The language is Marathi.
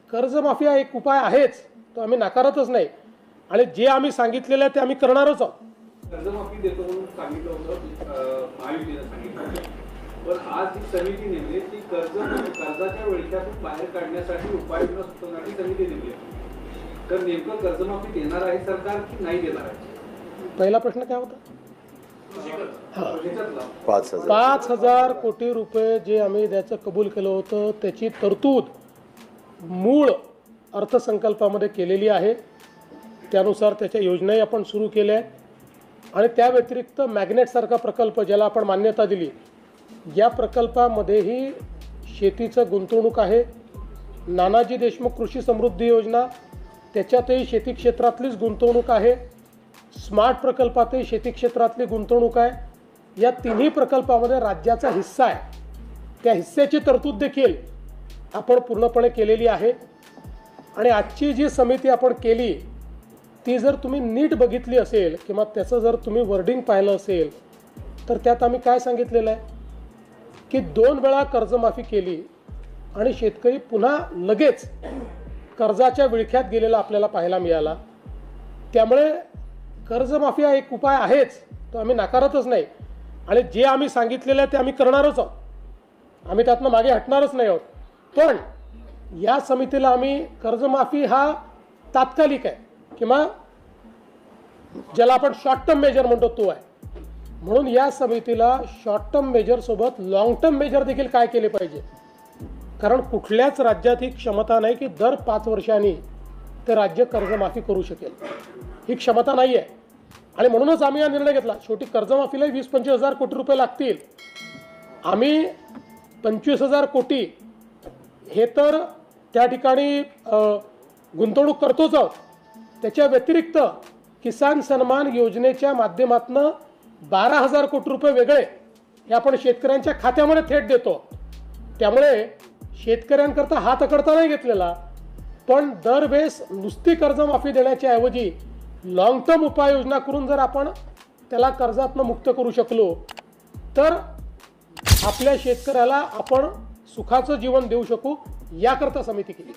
कर्जमाफी हा एक उपाय आहेच, तो आम्ही नाकारतच नाही आणि जे आम्ही सांगितलेलं आहे ते आम्ही करणारच आहोत. कर्जमाफी देतो म्हणून सांगितलं होतं, महायुतीने सांगितलं होतं. पण आज जी समिती नेमली ती कर्जाच्या विळख्यातून बाहेर काढण्यासाठी उपाययोजना सुचवणारी समिती नेमली आहे. तर नेमकं कर्जमाफी देणार आहे सरकार की नाही देणार आहे? पहिला प्रश्न काय होता? 5,000 कोटी रुपये जे आम्ही द्यायचं कबूल केलं होतं त्याची तरतूद मूळ अर्थसंकल्पामध्ये केलेली आहे. त्यानुसार त्याच्या योजनाही आपण सुरू केल्या आहेत आणि त्या व्यतिरिक्त मॅग्नेटसारखा प्रकल्प ज्याला आपण मान्यता दिली, या प्रकल्पामध्येही शेतीचं गुंतवणूक आहे. नानाजी देशमुख कृषी समृद्धी योजना त्याच्यातही शेती क्षेत्रातलीच गुंतवणूक आहे. स्मार्ट प्रकल्पातही शेती क्षेत्रातली गुंतवणूक आहे. या तिन्ही प्रकल्पामध्ये राज्याचा हिस्सा आहे. त्या हिस्स्याची तरतूद देखील आपण पूर्णपणे केलेली आहे. आणि आजची जी समिती आपण केली ती जर तुम्ही नीट बघितली असेल किंवा त्याचं जर तुम्ही वर्डिंग पाहिलं असेल तर त्यात आम्ही काय सांगितलेलं आहे की 2 वेळा कर्जमाफी केली आणि शेतकरी पुन्हा लगेच कर्जाच्या विळख्यात गेलेला आपल्याला पाहायला मिळाला. त्यामुळे कर्जमाफी हा एक उपाय आहेच, तो आम्ही नाकारतच नाही आणि जे आम्ही सांगितलेलं आहे ते आम्ही करणारच आहोत. आम्ही त्यातनं मागे हटणारच नाही आहोत. पण या समितीला आम्ही कर्जमाफी हा तात्कालिक आहे किंवा ज्याला आपण शॉर्ट टर्म मेजर म्हणतो तो आहे, म्हणून या समितीला शॉर्ट टर्म मेजरसोबत लॉंग टर्म मेजर देखील काय केले पाहिजे. कारण कुठल्याच राज्यात ही क्षमता नाही की दर 5 वर्षांनी ते राज्य कर्जमाफी करू शकेल. ही क्षमता नाही आहे आणि म्हणूनच आम्ही हा निर्णय घेतला. शेवटी कर्जमाफीला 20-25 हजार कोटी रुपये लागतील. आम्ही 25,000 कोटी हे तर त्या ठिकाणी गुंतवणूक करतोच आहोत. त्याच्या व्यतिरिक्त किसान सन्मान योजनेच्या माध्यमातून 12,000 कोटी रुपये वेगळे हे आपण शेतकऱ्यांच्या खात्यामध्ये थेट देतो. त्यामुळे शेतकऱ्यांकरता हात अकडता नाही घेतलेला, पण दरवेळेस नुसती कर्जमाफी देण्याच्या ऐवजी लॉंग टर्म उपाययोजना करून जर आपण त्याला कर्जातनं मुक्त करू शकलो तर आपल्या शेतकऱ्याला आपण सुखाचं जीवन देऊ शकू, याकरता समिती केली.